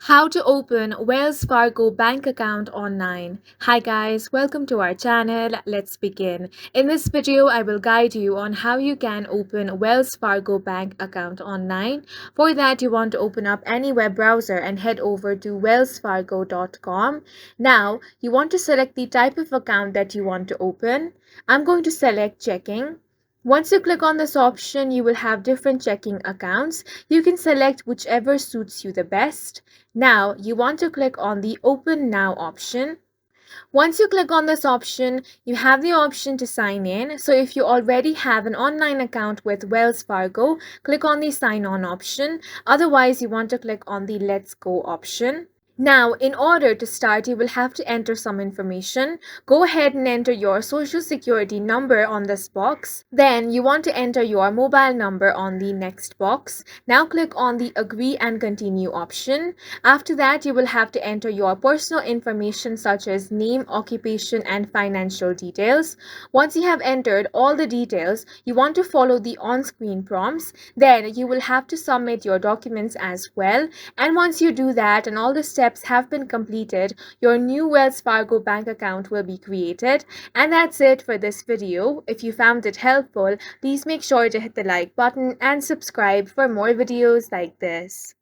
How to open Wells Fargo bank account online. Hi guys, welcome to our channel. Let's begin. In this video, I will guide you on how you can open Wells Fargo bank account online. For that, you want to open up any web browser and head over to wellsfargo.com. Now, you want to select the type of account that you want to open. I'm going to select checking. Once you click on this option, you will have different checking accounts. You can select whichever suits you the best. Now, you want to click on the Open Now option. Once you click on this option, you have the option to sign in. So if you already have an online account with Wells Fargo, click on the Sign On option. Otherwise, you want to click on the Let's Go option. Now, in order to start, you will have to enter some information. Go ahead and enter your social security number on this box. Then you want to enter your mobile number on the next box. Now click on the Agree and Continue option. After that, you will have to enter your personal information such as name, occupation, and financial details. Once you have entered all the details, you want to follow the on-screen prompts. Then you will have to submit your documents as well. And once you do that and all the steps have been completed, your new Wells Fargo bank account will be created. And that's it for this video. If you found it helpful, please make sure to hit the like button and subscribe for more videos like this.